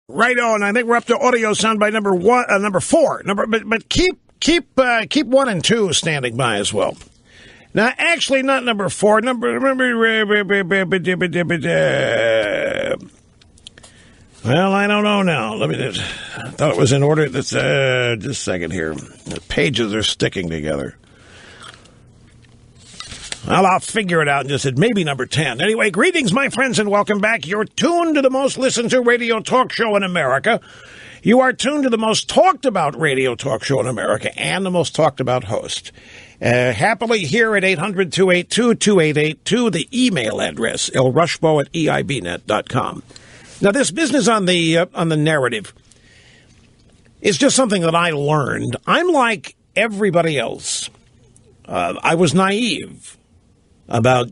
Right on. I think we're up to audio soundbite number 4. But keep 1 and 2 standing by as well. Now, actually, not number 4. Well, I don't know now. I thought it was in order. Just a second here. The pages are sticking together. Well, I'll figure it out and just said maybe number 10. Anyway, greetings, my friends, and welcome back. You're tuned to the most listened to radio talk show in America. You are tuned to the most talked about radio talk show in America and the most talked about host. Happily here at 800-282-2882, the email address, lrushbo@eibnet.com. Now, this business on the narrative is just something that I learned. I'm like everybody else. I was naive about,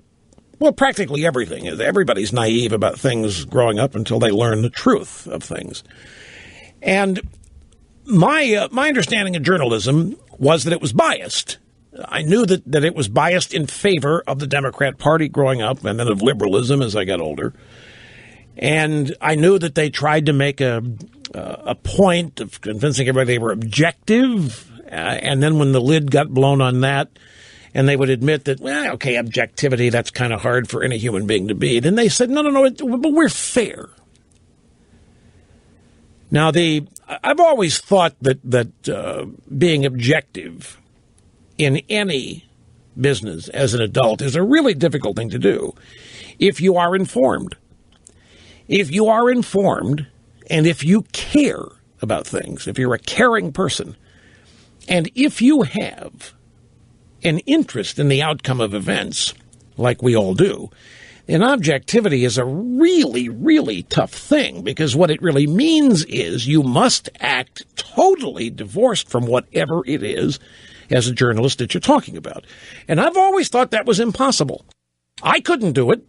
well, practically everything. Everybody's naive about things growing up until they learn the truth of things. And my understanding of journalism was that it was biased. I knew that it was biased in favor of the Democrat Party growing up and then of liberalism as I got older. And I knew that they tried to make a point of convincing everybody they were objective. And then when the lid got blown on that, and they would admit that, well, okay, objectivity, that's kind of hard for any human being to be. Then they said, no, but we're fair. Now, I've always thought that being objective in any business as an adult is a really difficult thing to do if you are informed. If you are informed and if you care about things, if you're a caring person, and if you have an interest in the outcome of events, like we all do, then objectivity is a really, really tough thing, because what it really means is you must act totally divorced from whatever it is as a journalist that you're talking about. And I've always thought that was impossible. I couldn't do it.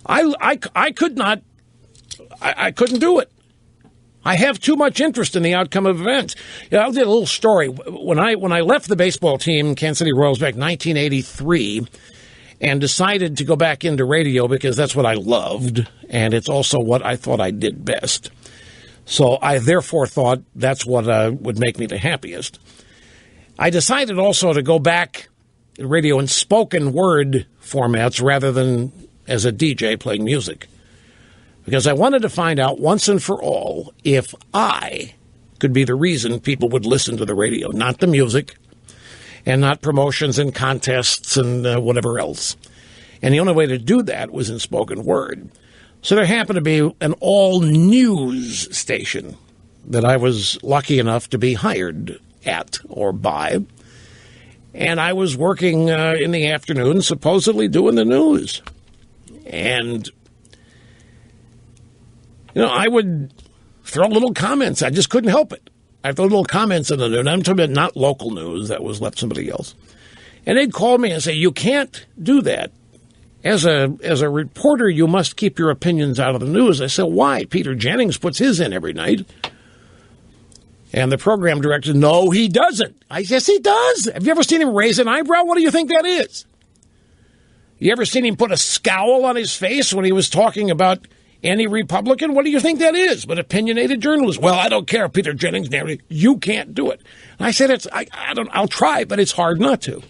I couldn't do it. I have too much interest in the outcome of events. I'll tell you a little story. When I left the baseball team, Kansas City Royals, back in 1983, and decided to go back into radio because that's what I loved, and it's also what I thought I did best. So I therefore thought that's what would make me the happiest. I decided also to go back to radio in spoken word formats rather than as a DJ playing music, because I wanted to find out once and for all if I could be the reason people would listen to the radio, not the music and not promotions and contests and whatever else. And the only way to do that was in spoken word. So there happened to be an all-news station that I was lucky enough to be hired at or by. And I was working in the afternoon, supposedly doing the news. And I would throw little comments. I just couldn't help it. I throw little comments in the news. I'm talking about not local news. That was left somebody else. And they'd call me and say, you can't do that. As a reporter, you must keep your opinions out of the news. I said, why? Peter Jennings puts his in every night. And the program director, no, he doesn't. I said, yes, he does. Have you ever seen him raise an eyebrow? What do you think that is? You ever seen him put a scowl on his face when he was talking about any Republican? What do you think that is? But opinionated journalist. Well, I don't care, Peter Jennings. You can't do it. And I said, I'll try, but it's hard not to.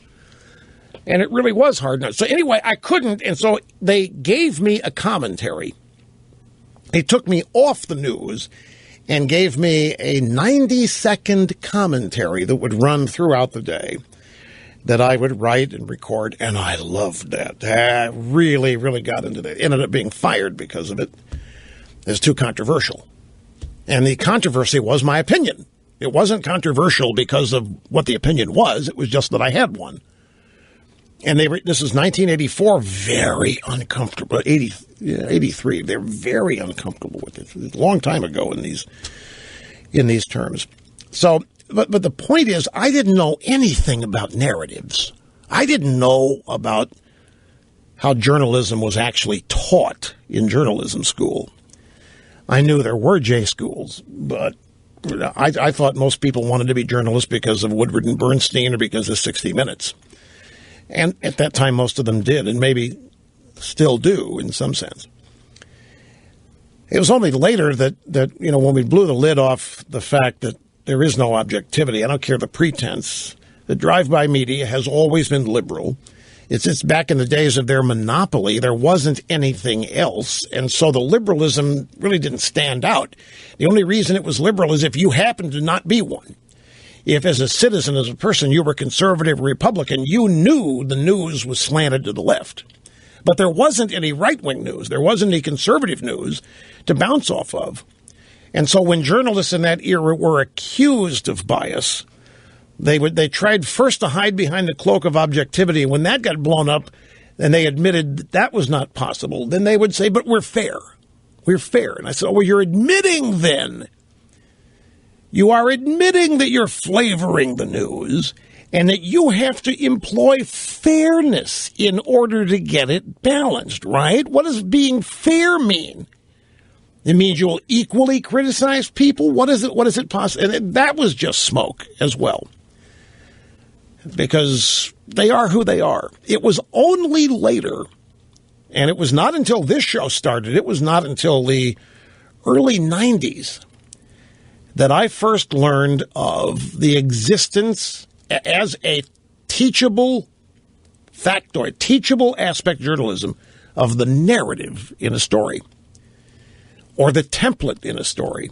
And it really was hard not to. So anyway, I couldn't, and so they gave me a commentary. They took me off the news and gave me a 90-second commentary that would run throughout the day that I would write and record, and I loved that. I really, really got into that. Ended up being fired because of it. It was too controversial. And the controversy was my opinion. It wasn't controversial because of what the opinion was. It was just that I had one. And this is 1984, very uncomfortable. 83, they're very uncomfortable with it. It's a long time ago in these terms. So, but the point is, I didn't know anything about narratives. I didn't know about how journalism was actually taught in journalism school. I knew there were J schools, but I thought most people wanted to be journalists because of Woodward and Bernstein or because of 60 Minutes. And at that time, most of them did, and maybe still do in some sense. It was only later that when we blew the lid off the fact that there is no objectivity, I don't care the pretense, the drive-by media has always been liberal. It's back in the days of their monopoly. There wasn't anything else. And so the liberalism really didn't stand out. The only reason it was liberal is if you happened to not be one. If as a citizen, as a person, you were conservative or Republican, you knew the news was slanted to the left. But there wasn't any right-wing news. There wasn't any conservative news to bounce off of. And so when journalists in that era were accused of bias, they tried first to hide behind the cloak of objectivity. When that got blown up and they admitted that was not possible, then they would say, but we're fair. We're fair. And I said, oh, well, you're admitting then. You are admitting that you're flavoring the news and that you have to employ fairness in order to get it balanced, right? What does being fair mean? It means you'll equally criticize people? What is it possible? And that was just smoke as well. Because they are who they are. It was only later, and it was not until this show started, it was not until the early 90s that I first learned of the existence as a teachable factoid, teachable aspect journalism of the narrative in a story or the template in a story.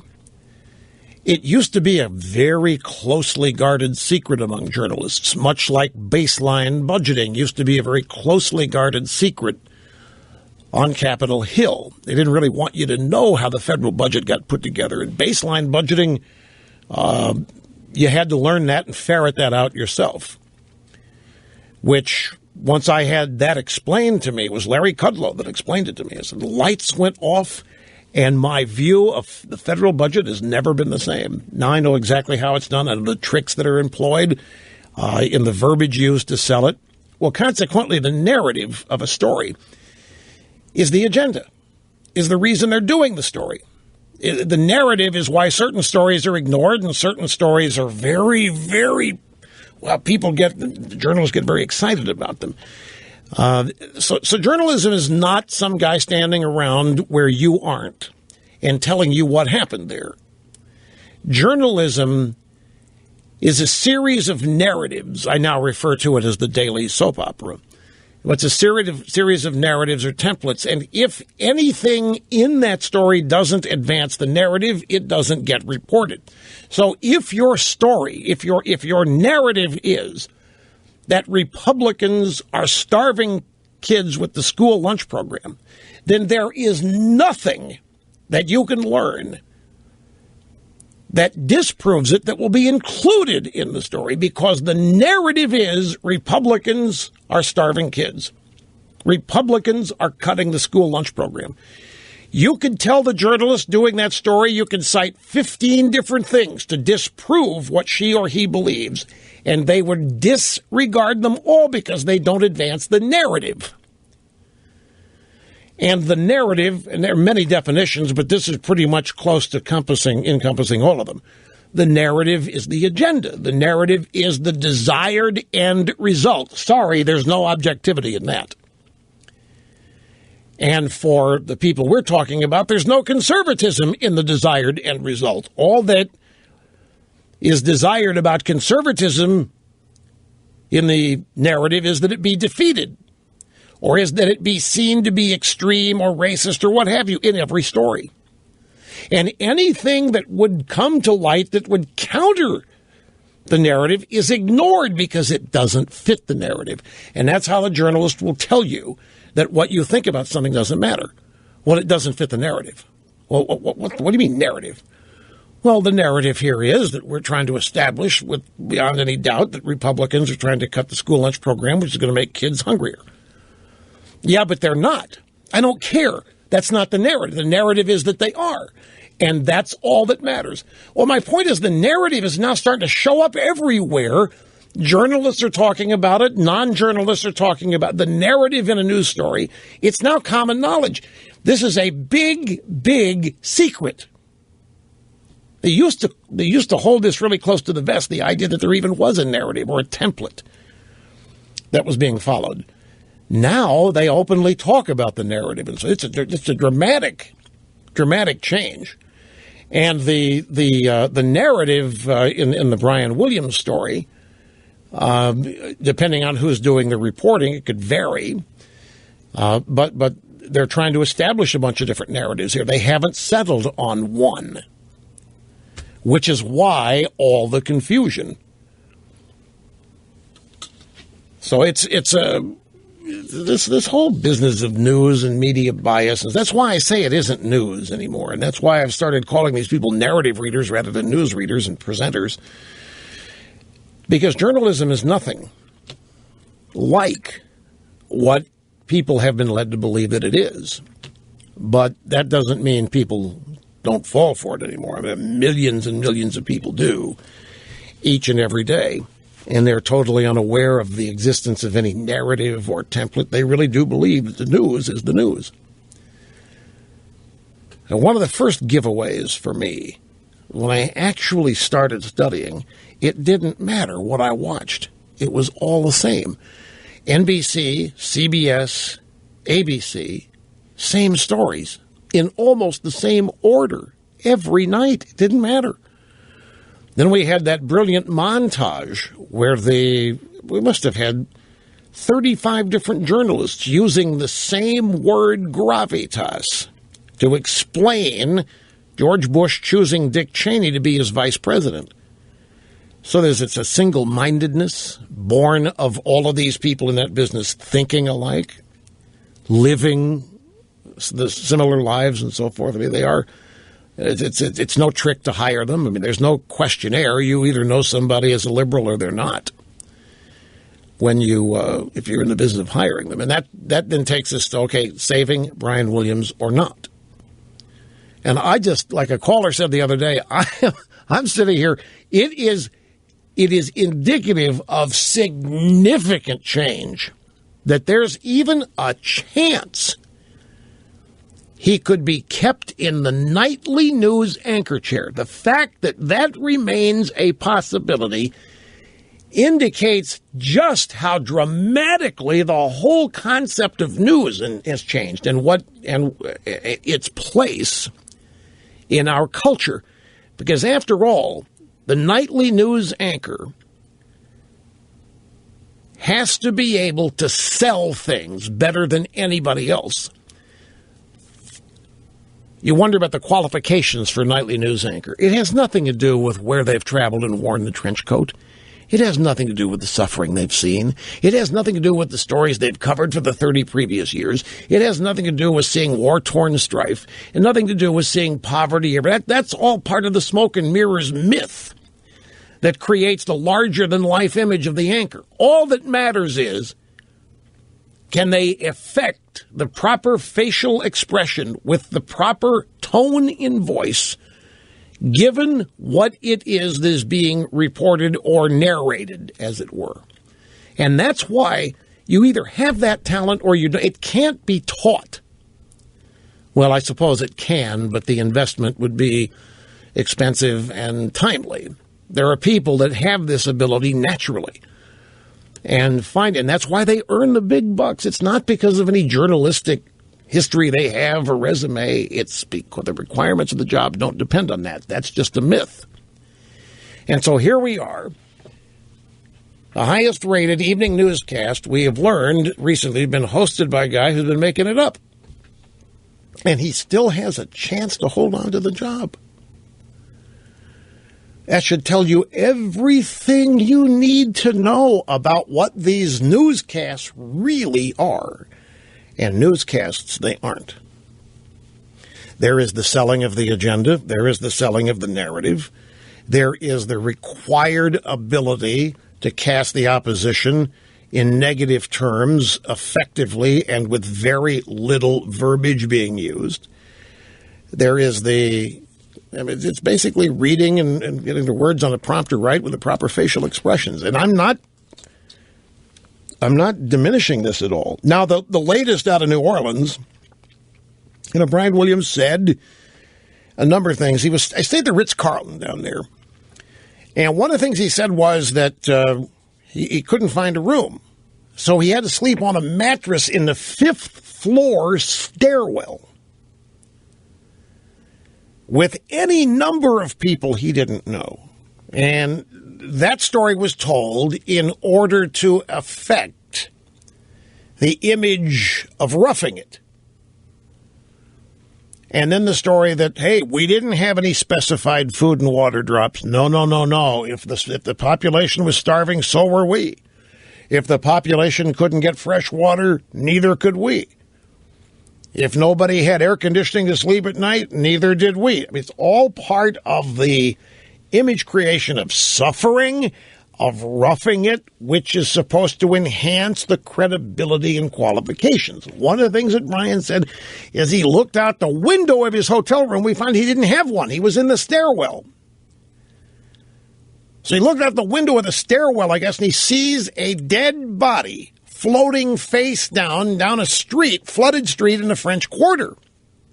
It used to be a very closely guarded secret among journalists, much like baseline budgeting used to be a very closely guarded secret on Capitol Hill. They didn't really want you to know how the federal budget got put together. In baseline budgeting, you had to learn that and ferret that out yourself, which once I had that explained to me, it was Larry Kudlow that explained it to me. I said, the lights went off. And my view of the federal budget has never been the same. Now I know exactly how it's done. I know the tricks that are employed in the verbiage used to sell it. Well, consequently, the narrative of a story is the agenda, is the reason they're doing the story. The narrative is why certain stories are ignored and certain stories are very, very, well, journalists get very excited about them. So journalism is not some guy standing around where you aren't and telling you what happened there. Journalism is a series of narratives. I now refer to it as the daily soap opera. It's a series of narratives or templates, and if anything in that story doesn't advance the narrative, it doesn't get reported. So if your story, if your narrative is that Republicans are starving kids with the school lunch program, then there is nothing that you can learn that disproves it that will be included in the story, because the narrative is Republicans are starving kids. Republicans are cutting the school lunch program. You could tell the journalist doing that story, you can cite 15 different things to disprove what she or he believes, and they would disregard them all because they don't advance the narrative. And the narrative, and there are many definitions, but this is pretty much close to encompassing all of them. The narrative is the agenda. The narrative is the desired end result. Sorry, there's no objectivity in that. And for the people we're talking about, there's no conservatism in the desired end result. All that is desired about conservatism in the narrative is that it be defeated, or is that it be seen to be extreme or racist or what have you in every story. And anything that would come to light that would counter the narrative is ignored because it doesn't fit the narrative. And that's how the journalist will tell you that what you think about something doesn't matter when it doesn't fit the narrative. Well, what do you mean narrative? Well, the narrative here is that we're trying to establish with beyond any doubt that Republicans are trying to cut the school lunch program, which is going to make kids hungrier. Yeah, but they're not. I don't care. That's not the narrative. The narrative is that they are. And that's all that matters. Well, my point is the narrative is now starting to show up everywhere. Journalists are talking about it. Non-journalists are talking about the narrative in a news story. It's now common knowledge. This is a big, big secret. They used to hold this really close to the vest, the idea that there even was a narrative or a template that was being followed. Now they openly talk about the narrative. And so it's a dramatic dramatic change. And the narrative in the Brian Williams story, depending on who's doing the reporting, it could vary. But they're trying to establish a bunch of different narratives here. They haven't settled on one, which is why all the confusion. So it's this whole business of news and media biases. That's why I say it isn't news anymore, and that's why I've started calling these people narrative readers rather than news readers and presenters. Because journalism is nothing like what people have been led to believe that it is. But that doesn't mean people don't fall for it anymore. I mean, millions and millions of people do each and every day. And they're totally unaware of the existence of any narrative or template. They really do believe that the news is the news. And one of the first giveaways for me, when I actually started studying, it didn't matter what I watched. It was all the same. NBC, CBS, ABC, same stories in almost the same order every night. It didn't matter. Then we had that brilliant montage where we must have had 35 different journalists using the same word gravitas to explain George Bush choosing Dick Cheney to be his vice president. So it's a single-mindedness born of all of these people in that business thinking alike, living the similar lives and so forth. I mean, they are. It's no trick to hire them. I mean, there's no questionnaire. You either know somebody as a liberal or they're not. When if you're in the business of hiring them, and that then takes us to saving Brian Williams or not. And I just, like a caller said the other day, I'm sitting here. It is indicative of significant change that there's even a chance he could be kept in the nightly news anchor chair. The fact that remains a possibility indicates just how dramatically the whole concept of news has changed and its place in our culture. Because after all, the nightly news anchor has to be able to sell things better than anybody else. You wonder about the qualifications for a nightly news anchor. It has nothing to do with where they've traveled and worn the trench coat. It has nothing to do with the suffering they've seen. It has nothing to do with the stories they've covered for the 30 previous years. It has nothing to do with seeing war-torn strife, and nothing to do with seeing poverty. That's all part of the smoke and mirrors myth that creates the larger-than-life image of the anchor. All that matters is, can they effect the proper facial expression with the proper tone in voice, given what it is that is being reported or narrated, as it were? And that's why you either have that talent or you don't. It can't be taught. Well, I suppose it can, but the investment would be expensive and timely. There are people that have this ability naturally. And that's why they earn the big bucks. It's not because of any journalistic history they have or resume. It's because the requirements of the job don't depend on that. That's just a myth. And so here we are, the highest rated evening newscast we have learned recently been hosted by a guy who's been making it up. And he still has a chance to hold on to the job. That should tell you everything you need to know about what these newscasts really are. And newscasts, they aren't. There is the selling of the agenda. There is the selling of the narrative. There is the required ability to cast the opposition in negative terms effectively and with very little verbiage being used. There is it's basically reading and getting the words on a prompter right with the proper facial expressions. And I'm not diminishing this at all. Now, the latest out of New Orleans, Brian Williams said a number of things. I stayed at the Ritz-Carlton down there. And one of the things he said was that he couldn't find a room. So he had to sleep on a mattress in the 5th floor stairwell. with any number of people he didn't know. And that story was told in order to affect the image of Roughing It. And then the story that, hey, we didn't have any specified food and water drops. No. If the population was starving, so were we. If the population couldn't get fresh water, neither could we. If nobody had air conditioning to sleep at night, neither did we. I mean, it's all part of the image creation of suffering, of roughing it, which is supposed to enhance the credibility and qualifications. One of the things that Brian said is he looked out the window of his hotel room. We found he didn't have one. He was in the stairwell. So he looked out the window of the stairwell, I guess, and he sees a dead body floating face down a street, flooded street in the French Quarter.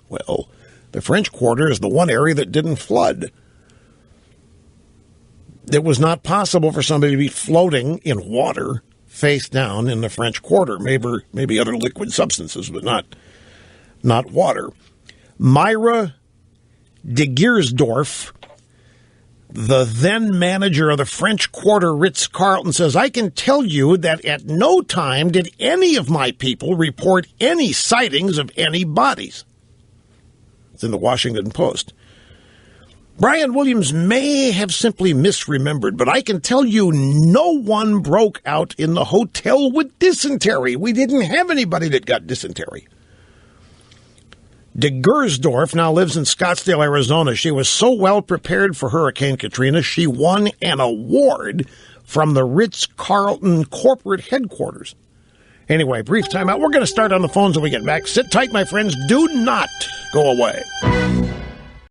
Well, the French Quarter is the one area that didn't flood. It was not possible for somebody to be floating in water face down in the French Quarter. Maybe other liquid substances, but not water. Myra de Geersdorf, the then manager of the French Quarter Ritz-Carlton, says, I can tell you that at no time did any of my people report any sightings of any bodies. It's in the Washington Post. Brian Williams may have simply misremembered, but I can tell you no one broke out in the hotel with dysentery. We didn't have anybody that got dysentery. De Geersdorf now lives in Scottsdale, Arizona. She was so well prepared for Hurricane Katrina, she won an award from the Ritz-Carlton corporate headquarters. Anyway, brief timeout. We're going to start on the phones when we get back. Sit tight, my friends. Do not go away.